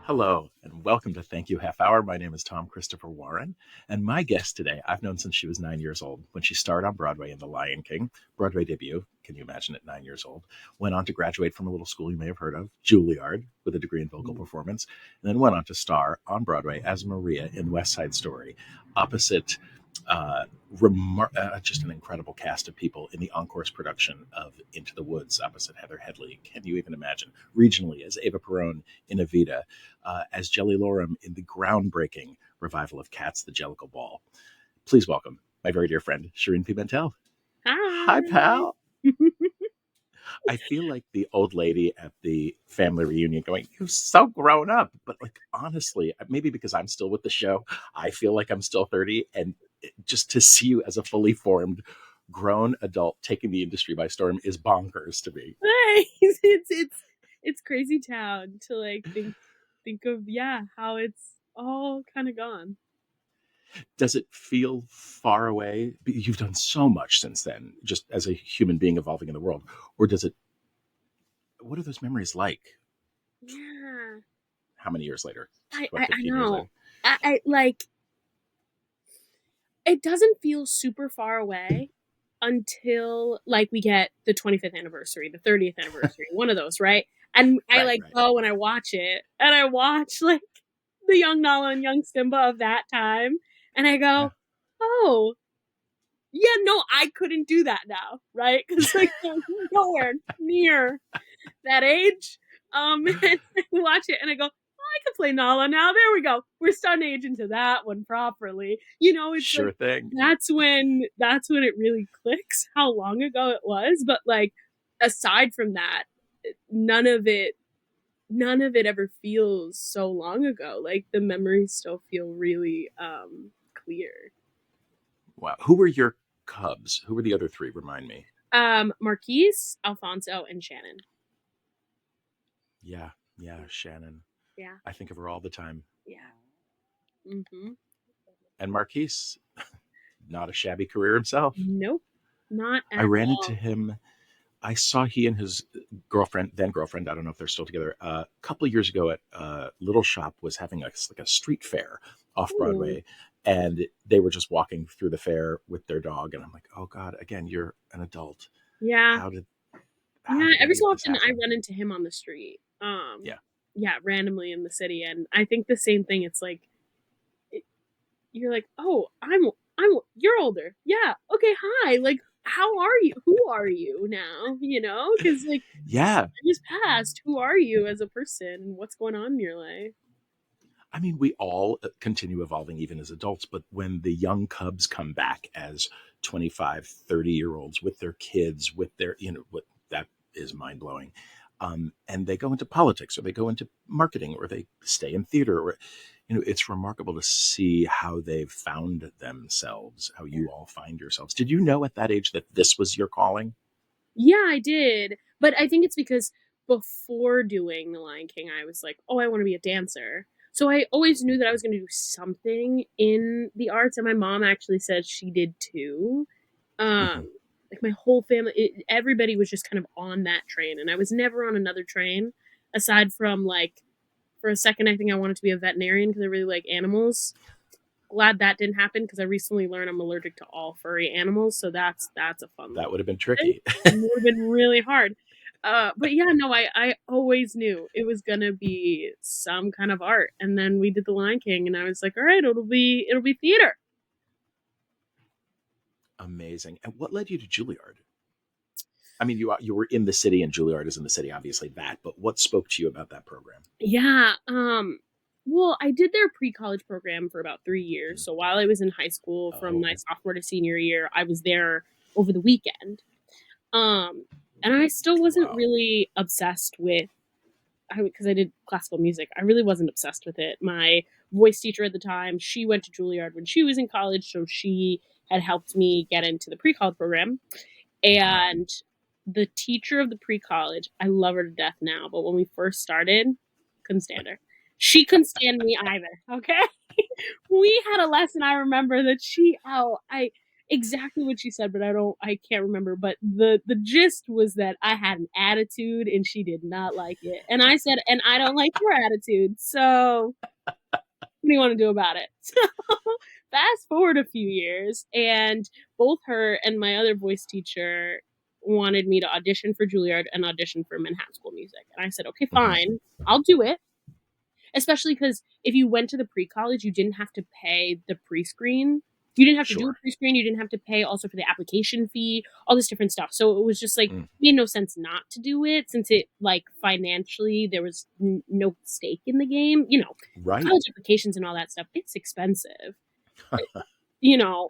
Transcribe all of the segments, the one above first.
Hello, and welcome to Thank You Half Hour. My name is Tom Christopher Warren, and my guest today, I've known since she was 9 years old when she starred on Broadway in The Lion King, Broadway debut. Can you imagine at 9 years old? Went on to graduate from a little school you may have heard of, Juilliard, with a degree in vocal performance, and then went on to star on Broadway as Maria in West Side Story, opposite just an incredible cast of people in the Encores production of Into the Woods opposite Heather Headley. Can you even imagine? Regionally, as Eva Peron in Evita, as Jellylorum in the groundbreaking revival of Cats, the Jellicle Ball. Please welcome my very dear friend, Shereen Pimentel. Hi, pal. I feel like the old lady at the family reunion going, "You're so grown up." But like, honestly, maybe because I'm still with the show, I feel like I'm still 30. And just to see you as a fully formed, grown adult taking the industry by storm is bonkers to me. it's crazy town to like think of how it's all kind of gone. Does it feel far away? You've done so much since then, just as a human being evolving in the world. Or does it, what are those memories like? Yeah, How many years later? I 15 years know. later? I like it doesn't feel super far away until like we get the 25th anniversary, the 30th anniversary, one of those, right? And I Right. go and I watch it, and I watch like the young Nala and young Simba of that time, and I go, Yeah. oh. Yeah, no, I couldn't do that now, right? Because like I'm nowhere near that age. And I watch it and I go, oh, I can play Nala now. There we go. We're starting to age into that one properly. It's Sure like thing. that's when it really clicks how long ago it was. But like aside from that, none of it ever feels so long ago. Like the memories still feel really clear. Wow. Who were your cubs? Who were the other three? Remind me. Marquise, Alfonso, and Shannon. Yeah. Shannon. Yeah. I think of her all the time. Yeah. Mm-hmm. And Marquise, not a shabby career himself. Nope. Not at I ran all. into him. I saw he and his then girlfriend, I don't know if they're still together, a couple of years ago at Little Shop was having like a street fair off Broadway. And they were just walking through the fair with their dog. And I'm like, oh God, again, you're an adult. Yeah. How did Every any so of this often I happen? run into him on the street. Yeah. Yeah, randomly in the city. And I think the same thing. It's like, you're like, oh, you're older. Yeah. Okay. Hi. Like, how are you? Who are you now? Because like, Yeah. years past, who are you as a person? What's going on in your life? I mean, we all continue evolving even as adults, but when the young cubs come back as 25, 30-year-olds with their kids, with their, what that is mind blowing. And they go into politics or they go into marketing or they stay in theater or, it's remarkable to see how they've found themselves, how you all find yourselves. Did you know at that age that this was your calling? Yeah, I did. But I think it's because before doing The Lion King, I was like, oh, I want to be a dancer. So I always knew that I was going to do something in the arts. And my mom actually said she did too. Mm-hmm. Like my whole family, everybody was just kind of on that train. And I was never on another train aside from like, for a second, I think I wanted to be a veterinarian because I really like animals. Glad that didn't happen because I recently learned I'm allergic to all furry animals. So that's a fun That little would have been thing. tricky. It would have been really hard. But yeah, no, I always knew it was gonna be some kind of art. And then we did The Lion King, and I was like, all right, it'll be theater. Amazing. And what led you to Juilliard? I mean, you were in the city, and Juilliard is in the city, obviously that. But what spoke to you about that program? Yeah. Well, I did their pre-college program for about 3 years. So while I was in high school, from my sophomore to senior year, I was there over the weekend. And I still wasn't really obsessed with, because I did classical music. I really wasn't obsessed with it. My voice teacher at the time, she went to Juilliard when she was in college, so she had helped me get into the pre-college program. And the teacher of the pre-college, I love her to death now, but when we first started, couldn't stand her. She couldn't stand me either. Okay, we had a lesson. I remember that exactly what she said, but I can't remember. But the gist was that I had an attitude and she did not like it. And I said, and I don't like your attitude. So what do you want to do about it? So fast forward a few years, and both her and my other voice teacher wanted me to audition for Juilliard and audition for Manhattan School of Music. And I said, okay, fine, I'll do it. Especially because if you went to the pre-college, you didn't have to pay the pre-screen. You didn't have to do a Sure. pre-screen. You didn't have to pay also for the application fee, all this different stuff. So it was just like, Mm. made no sense not to do it since it, like, financially, there was no stake in the game. Right. College applications and all that stuff, it's expensive.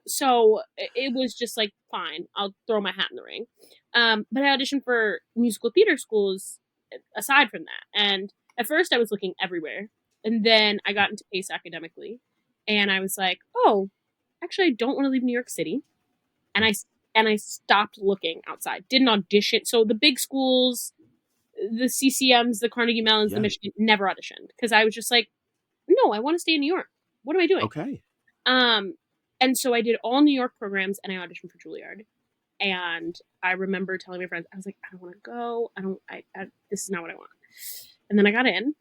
So it was just like, fine, I'll throw my hat in the ring. But I auditioned for musical theater schools aside from that. And at first I was looking everywhere. And then I got into PACE academically. And I was like, oh, actually, I don't want to leave New York City. And I stopped looking outside. Didn't audition. So the big schools, the CCMs, the Carnegie Mellons, the Yeah. Michigan, never auditioned. Because I was just like, no, I want to stay in New York. What am I doing? Okay. Um, and so I did all New York programs and I auditioned for Juilliard. And I remember telling my friends, I was like, I don't want to go. This is not what I want. And then I got in,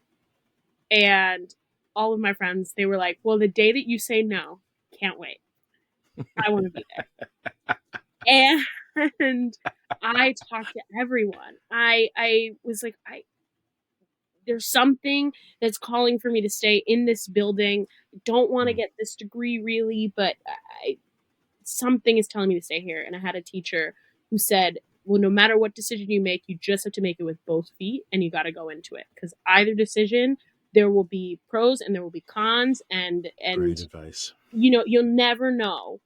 and all of my friends, they were like, well, the day that you say no, can't wait. I want to be there. And I talked to everyone. I was like, there's something that's calling for me to stay in this building. I don't want to get this degree really, but something is telling me to stay here. And I had a teacher who said, well, no matter what decision you make, you just have to make it with both feet and you got to go into it. Because either decision, there will be pros and there will be cons. And Great advice. you'll never know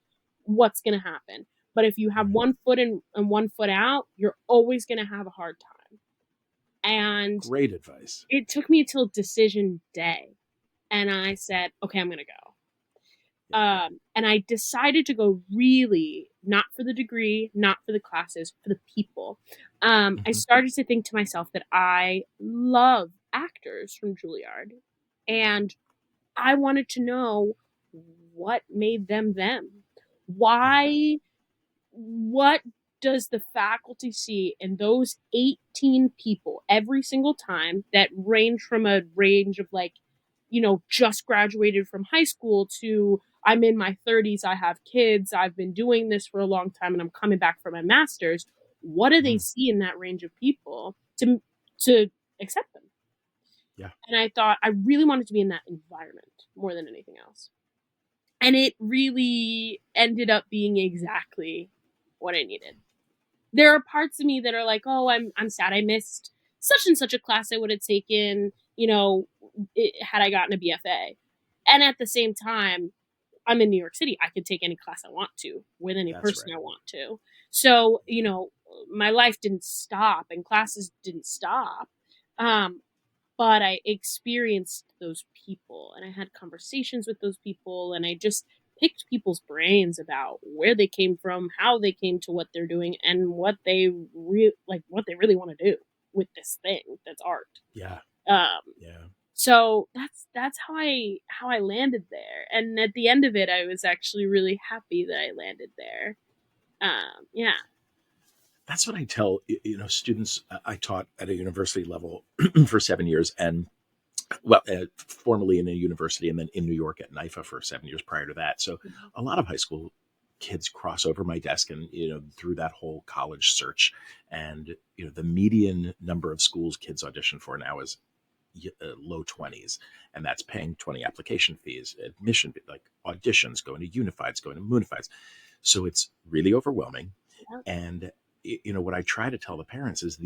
what's going to happen. But if you have one foot in and one foot out, you're always going to have a hard time. And Great advice. it took me till decision day. And I said, okay, I'm going to go. And I decided to go really not for the degree, not for the classes, for the people. I started to think to myself that I love actors from Juilliard, and I wanted to know what made them them. Why? What does the faculty see in those 18 people every single time that range from a range of like, just graduated from high school to I'm in my 30s, I have kids, I've been doing this for a long time, and I'm coming back for my master's. What do they see in that range of people to accept them? Yeah. And I thought I really wanted to be in that environment more than anything else. And it really ended up being exactly what I needed. There are parts of me that are like, oh, I'm sad I missed such and such a class I would have taken, had I gotten a BFA. And at the same time, I'm in New York City. I can take any class I want to with any person I want to. So, my life didn't stop and classes didn't stop. But I experienced those people and I had conversations with those people and I just picked people's brains about where they came from, how they came to what they're doing, and what they really want to do with this thing that's art. Yeah. Yeah. So that's how I landed there. And at the end of it, I was actually really happy that I landed there. Yeah. That's what I tell students. I taught at a university level for 7 years, and formerly in a university, and then in New York at NIFA for 7 years prior to that. So a lot of high school kids cross over my desk, and through that whole college search, and the median number of schools kids audition for now is low 20s, and that's paying 20 application fees, admission, like auditions, going to unifieds, going to moonifieds. So it's really overwhelming. And what I try to tell the parents is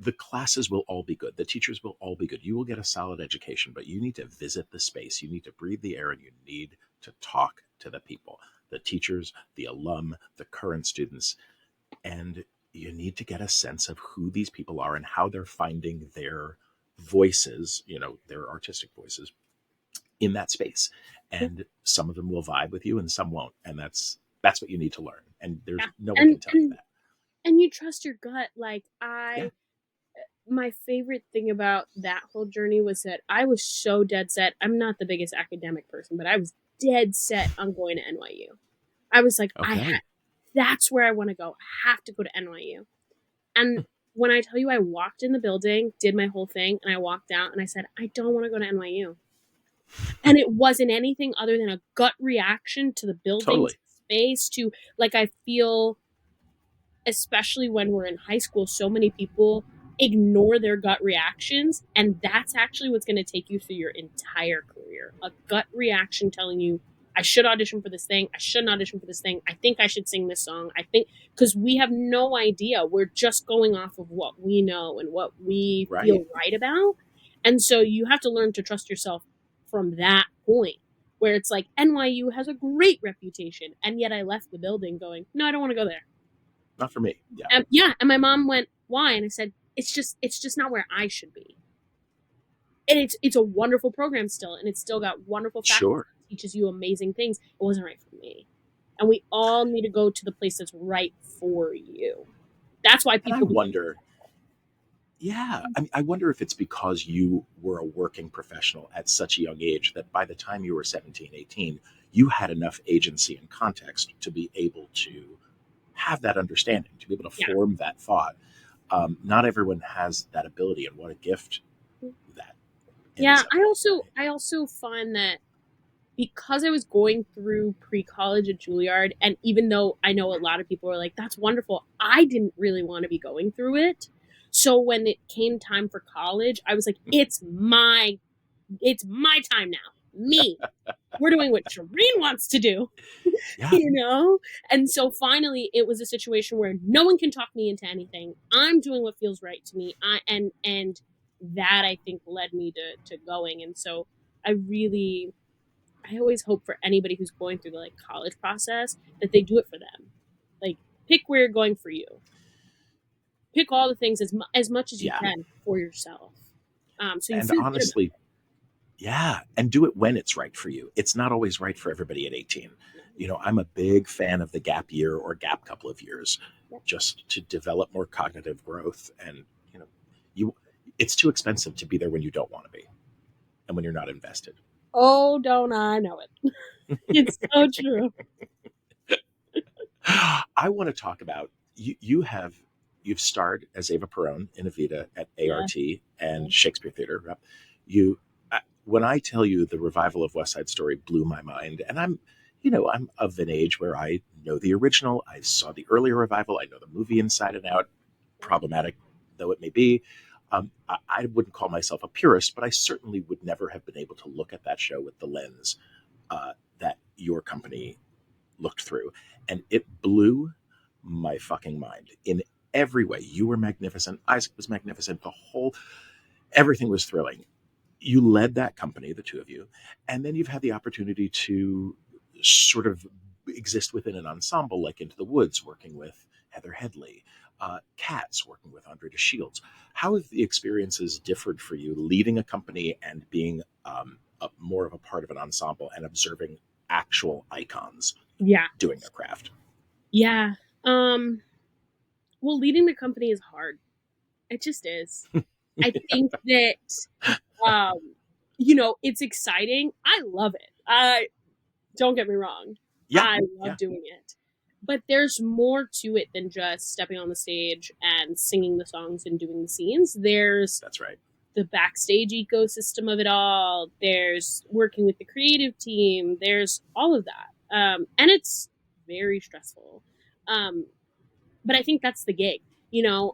the classes will all be good. The teachers will all be good. You will get a solid education, but you need to visit the space. You need to breathe the air, and you need to talk to the people, the teachers, the alum, the current students. And you need to get a sense of who these people are and how they're finding their voices, their artistic voices in that space. And some of them will vibe with you and some won't. And that's what you need to learn. And there's no one can tell you that. And you trust your gut. Like my favorite thing about that whole journey was that I was so dead set. I'm not the biggest academic person, but I was dead set on going to NYU. I was like, Okay. that's where I want to go. I have to go to NYU. And when I tell you, I walked in the building, did my whole thing, and I walked out and I said, I don't want to go to NYU. And it wasn't anything other than a gut reaction to the building, to Totally. the space, to like, I feel, especially when we're in high school, so many people ignore their gut reactions. And that's actually what's going to take you through your entire career. A gut reaction telling you, I should audition for this thing. I shouldn't audition for this thing. I think I should sing this song. I think, because we have no idea. We're just going off of what we know and what we Right. feel right about. And so you have to learn to trust yourself from that point where it's like NYU has a great reputation. And yet I left the building going, no, I don't want to go there. Not for me. Yeah. Yeah, and my mom went, "Why?" And I said, it's just not where I should be." And it's a wonderful program still, and it's still got wonderful faculty Sure. that teaches you amazing things. It wasn't right for me, and we all need to go to the place that's right for you. That's why And I people. wonder, yeah, I mean, I wonder if it's because you were a working professional at such a young age that by the time you were 17, 18, you had enough agency and context to be able to have that understanding, to be able to Yeah, form that thought. Not everyone has that ability, and what a gift that yeah. ends up being, right? I also find that because I was going through pre-college at Juilliard, and even though I know a lot of people are like, "That's wonderful," I didn't really want to be going through it. So when it came time for college, I was like, it's my time now. Me. We're doing what Shereen wants to do, Yeah. you know? And so finally it was a situation where no one can talk me into anything. I'm doing what feels right to me. And that I think led me to going. And so I always hope for anybody who's going through the like college process that they do it for them. Like pick where you're going for you. Pick all the things as much as you Yeah. can for yourself. So you And feel good about honestly, yeah, and do it when it's right for you. It's not always right for everybody at 18. it. You know, I'm a big fan of the gap year or gap couple of years Yep. just to develop more cognitive growth. And, you know, you it's too expensive to be there when you don't want to be and when you're not invested. Oh, don't I know it? It's so true. I want to talk about you've starred as Eva Peron in Evita at Yeah. ART Yeah. and Shakespeare Theater. Right? You when I tell you the revival of West Side Story blew my mind, and I'm of an age where I know the original, I saw the earlier revival, I know the movie inside and out, problematic though it may be. I wouldn't call myself a purist, but I certainly would never have been able to look at that show with the lens that your company looked through. And it blew my fucking mind in every way. You were magnificent. Isaac was magnificent. Everything was thrilling. You led that company, the two of you, and then you've had the opportunity to sort of exist within an ensemble like Into the Woods, working with Heather Headley, Cats, working with Andre de Shields. How have the experiences differed for you leading a company and being more of a part of an ensemble and observing actual icons Yeah. doing their craft? Yeah. Well, leading the company is hard. It just is. I think that it's exciting. I love it. I Don't get me wrong. Yeah, I love yeah, doing it. But there's more to it than just stepping on the stage and singing the songs and doing the scenes. There's that's right. the backstage ecosystem of it all. There's working with the creative team. There's all of that. And it's very stressful. Um, but I think that's the gig.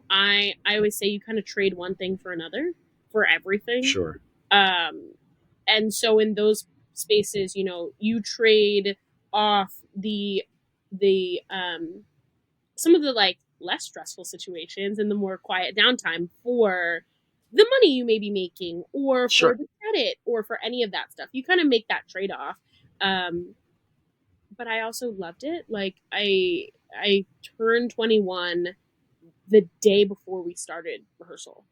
I always say you kind of trade one thing for another for everything. Sure. Um, and so in those spaces, you trade off the some of the like less stressful situations and the more quiet downtime for the money you may be making or for Sure. the credit or for any of that stuff. You kind of make that trade off. But I also loved it. Like I turned 21 the day before we started rehearsal.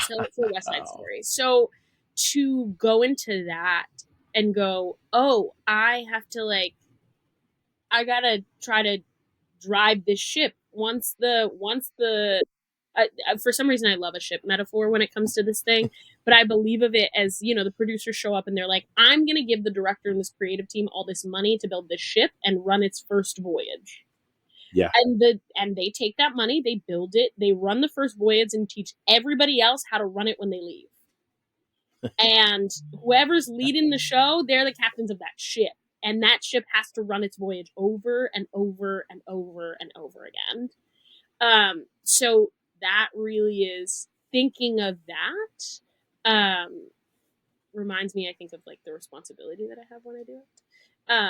So for West Side Oh, Story. So to go into that and go, oh, I gotta try to drive this ship once the for some reason I love a ship metaphor when it comes to this thing, but I believe of it as, the producers show up and they're like, I'm going to give the director and this creative team all this money to build this ship and run its first voyage. Yeah. And they take that money, they build it, they run the first voyage and teach everybody else how to run it when they leave. And whoever's leading the show, they're the captains of that ship. And that ship has to run its voyage over and over and over and over again. So that really is, thinking of that, reminds me, I think, of like the responsibility that I have when I do it.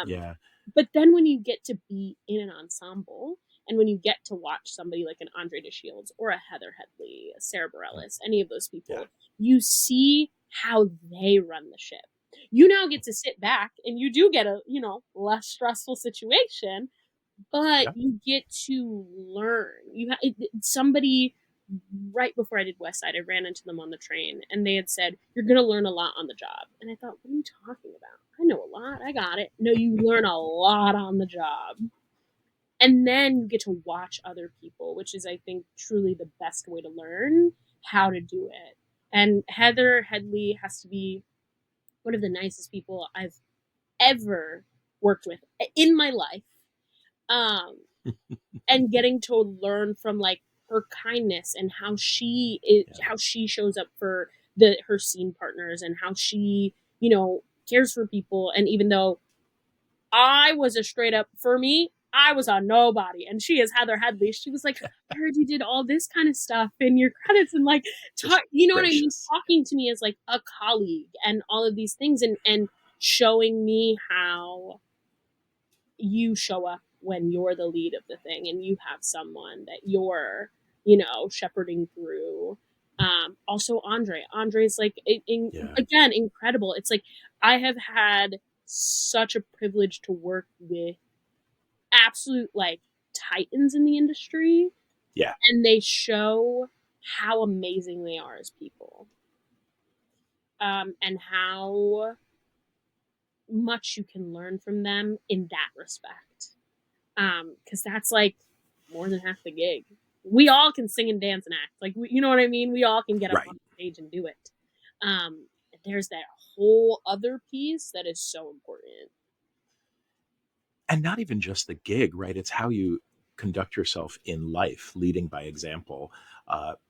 Yeah. But then when you get to be in an ensemble, and when you get to watch somebody like an Andre de Shields or a Heather Headley, a Sarah Bareilles, any of those people, you see how they run the ship. You now get to sit back and you do get a, less stressful situation, but you get to learn. Somebody right before I did West Side, I ran into them on the train and they had said, you're going to learn a lot on the job. And I thought, what are you talking about? I know a lot. I got it. No, you learn a lot on the job. And then you get to watch other people, which is, I think, truly the best way to learn how to do it. And Heather Headley has to be one of the nicest people I've ever worked with in my life. And getting to learn from like her kindness and how she shows up for her scene partners and how she, cares for people. And even though I was a straight up, for me, I was a nobody, and she is Heather Headley. She was like, I heard you did all this kind of stuff in your credits, and like, you know what I mean? Talking to me as like a colleague and all of these things, and showing me how you show up when you're the lead of the thing and you have someone that you're, shepherding through. Also Andre's like, again, incredible. It's like, I have had such a privilege to work with absolute like titans in the industry. Yeah. And they show how amazing they are as people. And how much you can learn from them in that respect. Because that's like more than half the gig. We all can sing and dance and act. Like, you know what I mean? We all can get up on stage and do it. There's that whole other piece that is so important. And not even just the gig, right? It's how you conduct yourself in life, leading by example,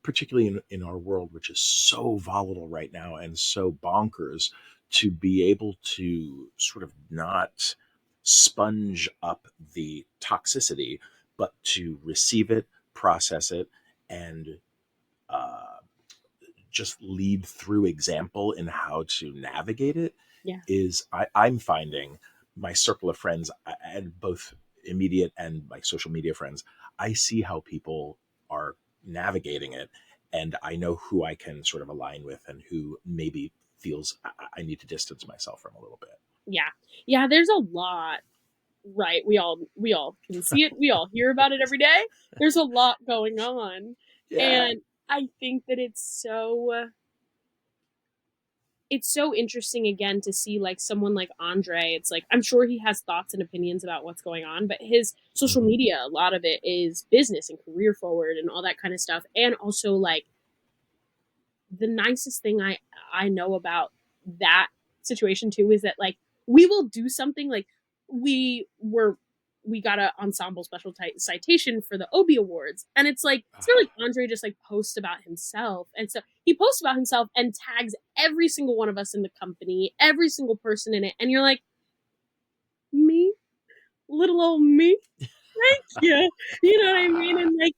particularly in our world, which is so volatile right now and so bonkers, to be able to sort of not sponge up the toxicity, but to receive it, process it, and just lead through example in how to navigate it. Is I'm finding my circle of friends, and both immediate and my social media friends, I see how people are navigating it, and I know who I can sort of align with and who maybe feels I need to distance myself from a little bit. Yeah, there's a lot, right? We all can see it. We all hear about it every day. There's a lot going on. And I think that it's so interesting again to see like someone like Andre. It's like, I'm sure he has thoughts and opinions about what's going on, but his social media, a lot of it is business and career forward and all that kind of stuff. And also like the nicest thing I know about that situation too is that like we will do something like we got an ensemble special citation for the Obie Awards, and it's like it's not like Andre just like posts about himself, and so he posts about himself and tags every single one of us in the company, every single person in it, and you're like, me, little old me, thank you, you know what I mean? And like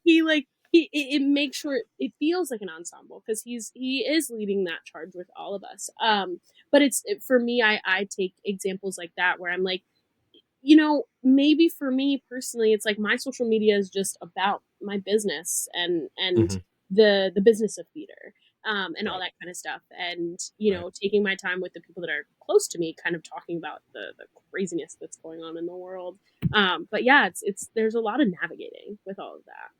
it makes sure it feels like an ensemble because he is leading that charge with all of us. But for me, I take examples like that where I'm like, maybe for me personally, it's like my social media is just about my business and the business of theater, and all that kind of stuff. And, taking my time with the people that are close to me, kind of talking about the craziness that's going on in the world. But yeah, there's a lot of navigating with all of that.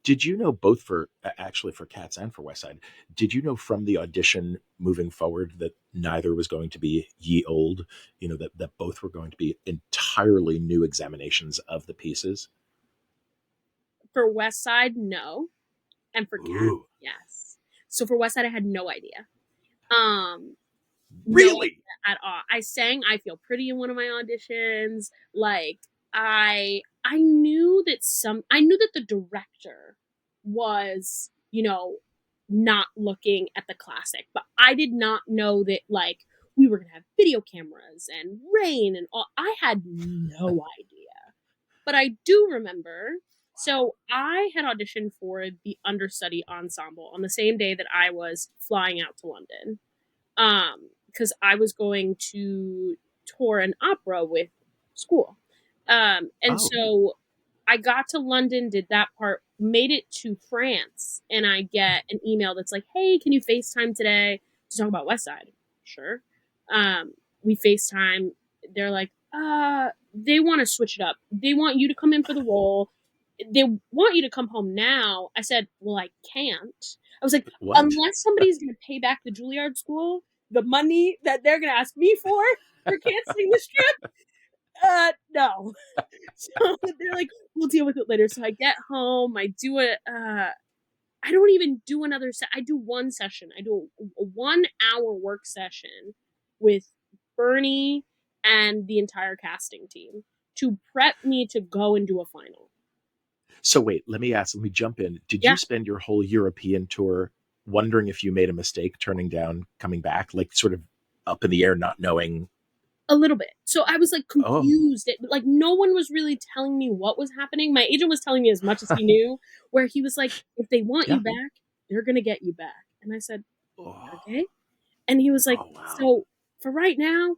Did you know, both for Cats and for West Side, did you know from the audition moving forward that neither was going to be ye old, that both were going to be entirely new examinations of the pieces? For West Side, no. And for Cats, yes. So for West Side, I had no idea. No Really? idea at all. I sang I Feel Pretty in one of my auditions. Like, I knew that the director was, not looking at the classic, but I did not know that, like, we were gonna have video cameras and rain and all. I had no idea. But I do remember, so I had auditioned for the understudy ensemble on the same day that I was flying out to London. Because I was going to tour an opera with school. And so I got to London, did that part, made it to France, and I get an email that's like, hey, can you FaceTime today to talk about West Side? Sure. We FaceTime. They're like, they want to switch it up. They want you to come in for the role. They want you to come home now. I said, well, I can't. I was like, What? unless somebody's going to pay back the Juilliard School the money that they're going to ask me for canceling this trip, no. So they're like, we'll deal with it later. So I get home, I do I don't even do another I do one session. I do a 1 hour work session with Bernie and the entire casting team to prep me to go and do a final. So wait, let me jump in. Did you spend your whole European tour wondering if you made a mistake turning down coming back, like sort of up in the air, not knowing? A little bit. So I was like confused. Like no one was really telling me what was happening. My agent was telling me as much as he knew, where he was like, if they want you back, they're going to get you back. And I said, okay. And he was like, so for right now,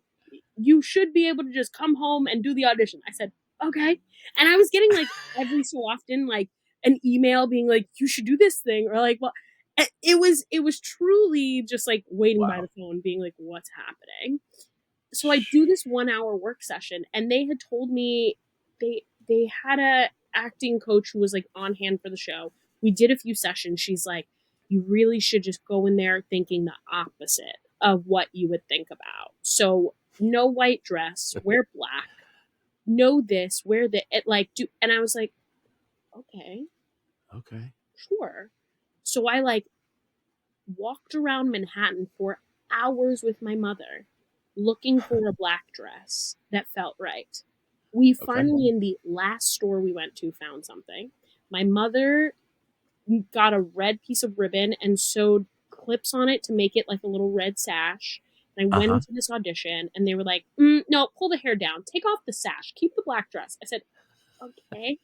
you should be able to just come home and do the audition. I said, okay. And I was getting like every so often, like an email being like, you should do this thing, or like, well, it was truly just like waiting by the phone being like, what's happening? So I do this 1 hour work session, and they had told me they had a acting coach who was like on hand for the show. We did a few sessions. She's like, you really should just go in there thinking the opposite of what you would think about. So no white dress, wear black, know this, wear that, and I was like, okay, sure. So I like walked around Manhattan for hours with my mother looking for a black dress that felt right. We finally, in the last store we went to, found something. My mother got a red piece of ribbon and sewed clips on it to make it like a little red sash. And I went into this audition, and they were like, no, pull the hair down. Take off the sash. Keep the black dress. I said, okay.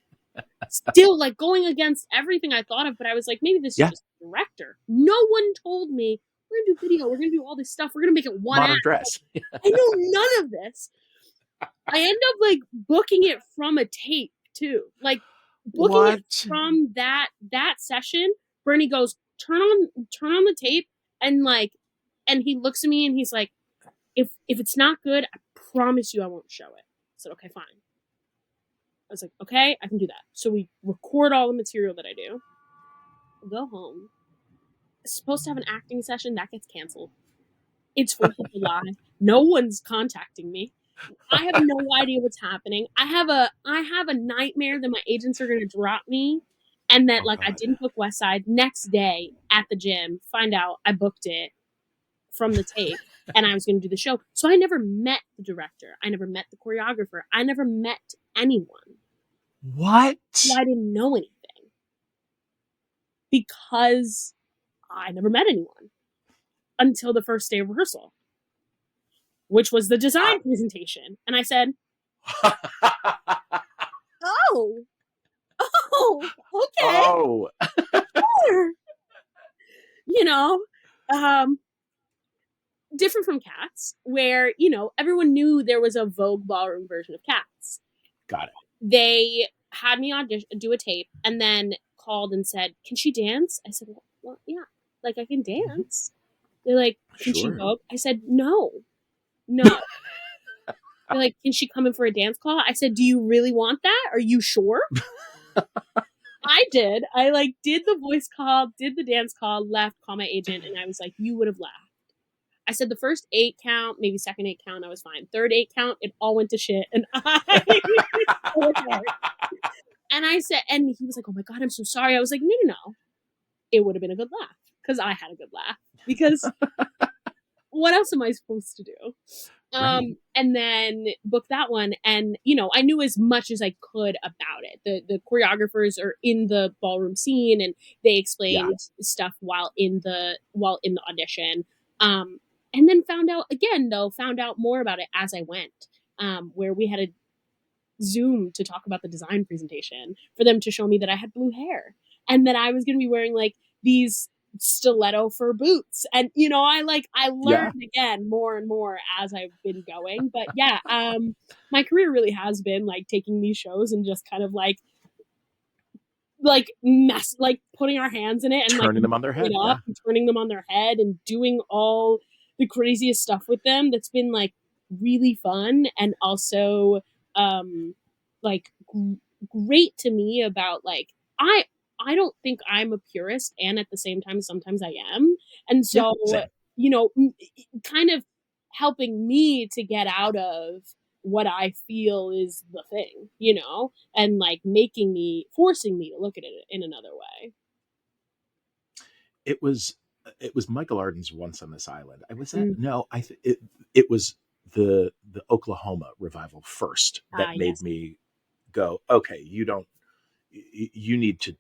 Still, like, going against everything I thought of, but I was like, maybe this is just the director. No one told me, we're going to do video. We're going to do all this stuff. We're going to make it one modern act. dress. I know none of this. I end up, like, booking it from a tape, too. Like, booking it from that session. Bernie goes, turn on the tape, and, like, and he looks at me, and he's like, if it's not good, I promise you I won't show it. I said, okay, fine. I was like, okay, I can do that. So we record all the material that I do. Go home. It's supposed to have an acting session. That gets canceled. It's 4th of July. No one's contacting me. I have no idea what's happening. I have a nightmare that my agents are going to drop me, and that I didn't book West Side. Next day at the gym, find out I booked it from the tape, and I was going to do the show. So I never met the director. I never met the choreographer. I never met anyone. What? So I didn't know anything because I never met anyone until the first day of rehearsal, which was the design presentation. And I said, oh, okay. Oh. Sure. Different from Cats, where, everyone knew there was a Vogue ballroom version of Cats. Got it. They had me do a tape, and then called and said, can she dance? I said, well, yeah, like I can dance. They're like, can she Vogue? I said, no. They're like, can she come in for a dance call? I said, do you really want that? Are you sure? I did. I did the voice call, did the dance call, left, called my agent, and I was like, you would have laughed. I said the first 8 count, maybe second 8 count, I was fine. Third 8 count, it all went to shit, and and I said, and he was like, oh my God, I'm so sorry. I was like, no. It would have been a good laugh, because I had a good laugh. Because what else am I supposed to do? Right. And then booked that one, and I knew as much as I could about it. The choreographers are in the ballroom scene, and they Yeah. explained stuff while in the audition. And then found out more about it as I went. Where we had a Zoom to talk about the design presentation for them to show me that I had blue hair and that I was going to be wearing like these stiletto fur boots. And I Yeah. learned again more and more as I've been going. But yeah, my career really has been like taking these shows and just kind of like putting our hands in it and like Turning them on their it head. up Yeah. and turning them on their head and doing all the craziest stuff with them. That's been like really fun and also um like great to me about like I don't think I'm a purist, and at the same time sometimes I am. And Yeah. so Same. kind of helping me to get out of what I feel is the thing, and like forcing me to look at it in another way. It was Michael Arden's Once on This Island. I was that Mm. no, it was the Oklahoma revival first Ah, that made yes. me go, okay, you need to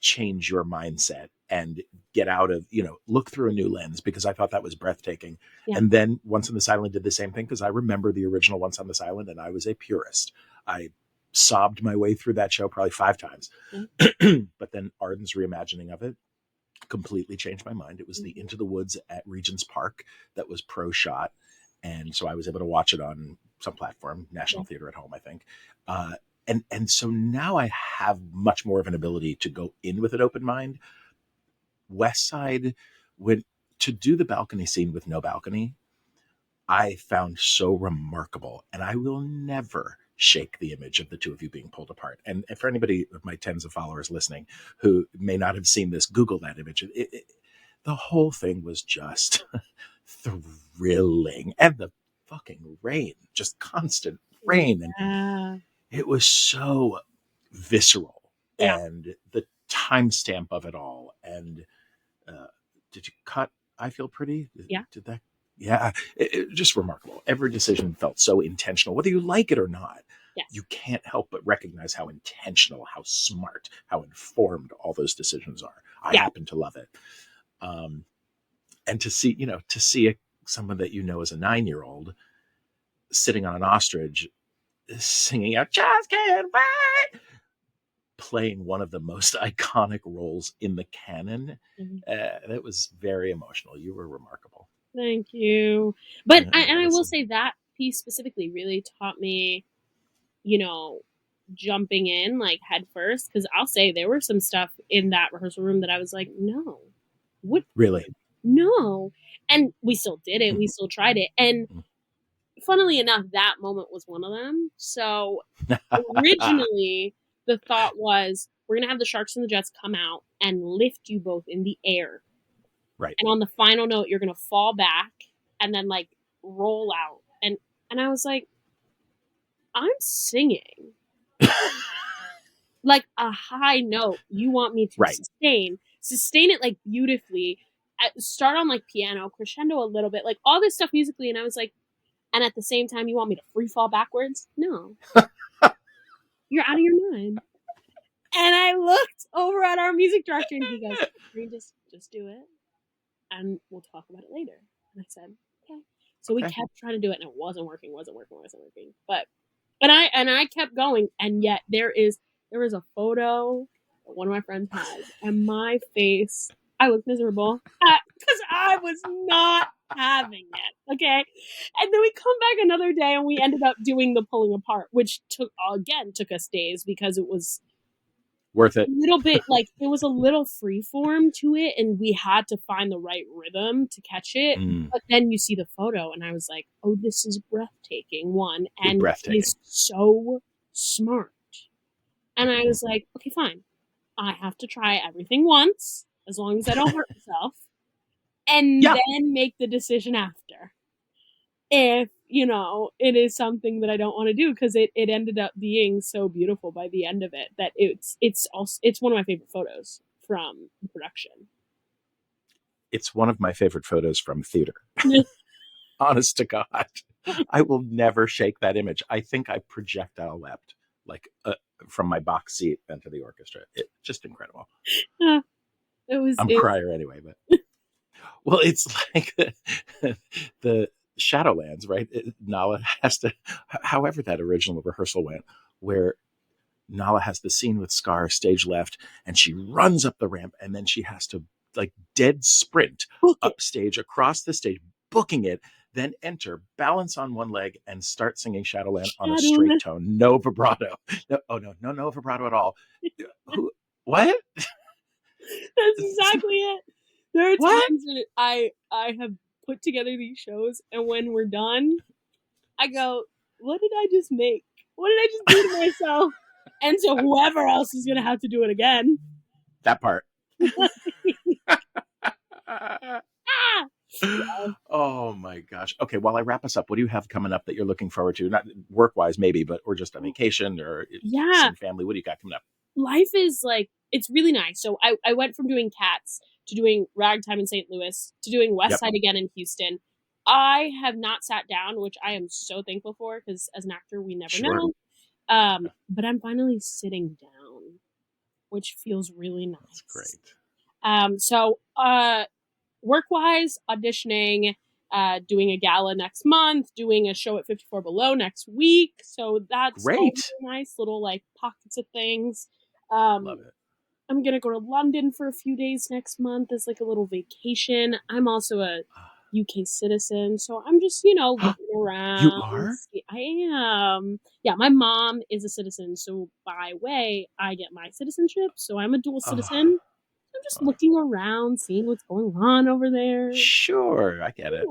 change your mindset and get out of, look through a new lens, because I thought that was breathtaking. Yeah. And then Once on This Island did the same thing, because I remember the original Once on This Island and I was a purist. I sobbed my way through that show probably 5 times. Yeah. But then Arden's reimagining of it completely changed my mind. It was the Into the Woods at Regent's Park that was pro shot. And so I was able to watch it on some platform, National Yeah. Theater at Home, I think. And so now I have much more of an ability to go in with an open mind. West Side, when to do the balcony scene with no balcony, I found so remarkable, and I will never shake the image of the two of you being pulled apart. And for anybody of my tens of followers listening who may not have seen this, Google that image. The whole thing was just thrilling, and the fucking rain, just constant rain, and Yeah. it was so visceral, Yeah. and the timestamp of it all. And did you cut I Feel Pretty? Yeah. Did that? Yeah, just remarkable. Every decision felt so intentional, whether you like it or not. Yes. You can't help but recognize how intentional, how smart, how informed all those decisions are. I Yeah. happen to love it. And to see someone that as a 9-year-old sitting on an ostrich singing out "Just Can't Wait," playing one of the most iconic roles in the canon. Mhm. That was very emotional. You were remarkable. Thank you. But I will Listen, say that piece specifically really taught me, you know, jumping in like head first. Because I'll say there were some stuff in that rehearsal room that I was like, no, what? really. No. And we still did it. We still tried it. And funnily enough, that moment was one of them. So originally, the thought was we're going to have the Sharks and the Jets come out and lift you both in the air. Right. And on the final note, you're going to fall back and then like roll out. And I was like, I'm singing like a high note. You want me to Right. sustain it like beautifully, start on like piano, crescendo a little bit, like all this stuff musically. And I was like, and at the same time, you want me to free fall backwards? No, you're out of your mind. And I looked over at our music director and he goes, just do it and we'll talk about it later. And I said, okay. So we kept trying to do it and it wasn't working. But and I kept going, and yet there is a photo that one of my friends has, and my face, I was miserable because I was not having it. Okay, and then we come back another day, and we ended up doing the pulling apart, which took us days because it was Worth it. a little bit like it was a little free form to it, and we had to find the right rhythm to catch it. But then you see the photo, and I was like, "Oh, this is breathtaking!" One, and it is so smart. And I was like, "Okay, fine. I have to try everything once, as long as I don't hurt myself, and then make the decision after." If it is something that I don't want to do, because it ended up being so beautiful by the end of it that it's one of my favorite photos from the production. It's one of my favorite photos from theater. Honest to God. I will never shake that image. I think I projectile leapt like from my box seat into the orchestra. It just incredible. I'm a crier anyway, but well, it's like the Shadowlands, right? Nala has to, however that original rehearsal went, where Nala has the scene with Scar stage left, and she runs up the ramp, and then she has to like dead sprint upstage across the stage, booking it, then enter, balance on one leg, and start singing Shadowland on a straight tone, no vibrato. No vibrato at all. What? That's exactly it. There are times when I have put together these shows, and when we're done, I go, "What did I just make? What did I just do to myself?" And so whoever else is gonna have to do it again. That part. Oh my gosh. Okay, while I wrap us up, what do you have coming up that you're looking forward to? Not work-wise maybe, but or just a vacation or some family. What do you got coming up? Life is like, it's really nice. So I went from doing Cats to doing Ragtime in St. Louis to doing West Side again in Houston. I have not sat down, which I am so thankful for, because as an actor we never know. But I'm finally sitting down, which feels really nice. That's great. So work-wise, auditioning, doing a gala next month, doing a show at 54 Below next week. So that's great. Really nice little like pockets of things. Love it. I'm going to go to London for a few days next month as like a little vacation. I'm also a UK citizen, so I'm just, looking around. You are? I am. Yeah, my mom is a citizen, so by way, I get my citizenship, so I'm a dual citizen. I'm just looking around, seeing what's going on over there. Sure, I get it.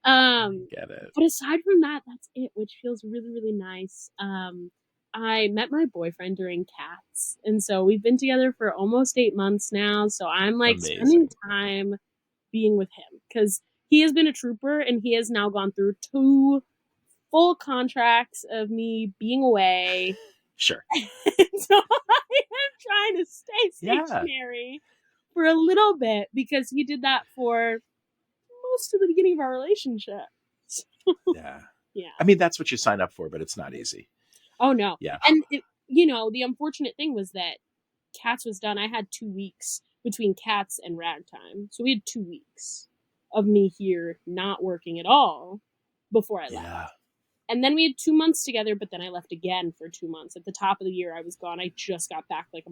I get it. But aside from that, that's it, which feels really, really nice. I met my boyfriend during Cats, and so we've been together for almost 8 months now. So I'm like spending time being with him, because he has been a trooper, and he has now gone through 2 full contracts of me being away. Sure. So I am trying to stay stationary for a little bit, because he did that for most of the beginning of our relationship. Yeah. I mean, that's what you sign up for, but it's not easy. Oh, no. Yeah. And, the unfortunate thing was that Cats was done. I had 2 weeks between Cats and Ragtime. So we had 2 weeks of me here not working at all before I left. And then we had 2 months together, but then I left again for 2 months. At the top of the year, I was gone. I just got back like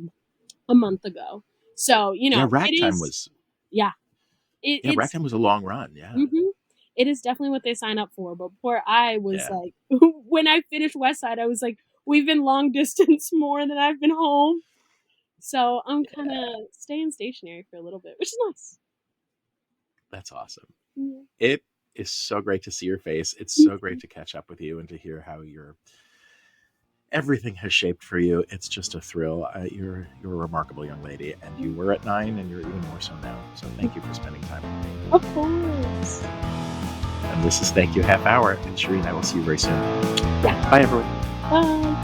a month ago. So, Ragtime was... Yeah. Ragtime was a long run, Mm-hmm. It is definitely what they sign up for. But before I was like, when I finished West Side, I was like, we've been long distance more than I've been home. So I'm kind of staying stationary for a little bit, which is nice. That's awesome. Yeah. It is so great to see your face. It's so great to catch up with you and to hear how everything has shaped for you. It's just a thrill. You're a remarkable young lady, and you were at 9, and you're even more so now. So thank you for spending time with me. Of course. And this is Thank You Half Hour. And Shereen, I will see you very soon. Yeah. Bye, everyone. Bye.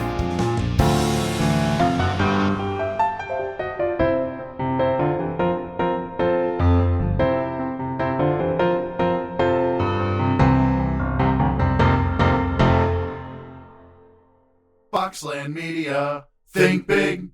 Boxland Media. Think big.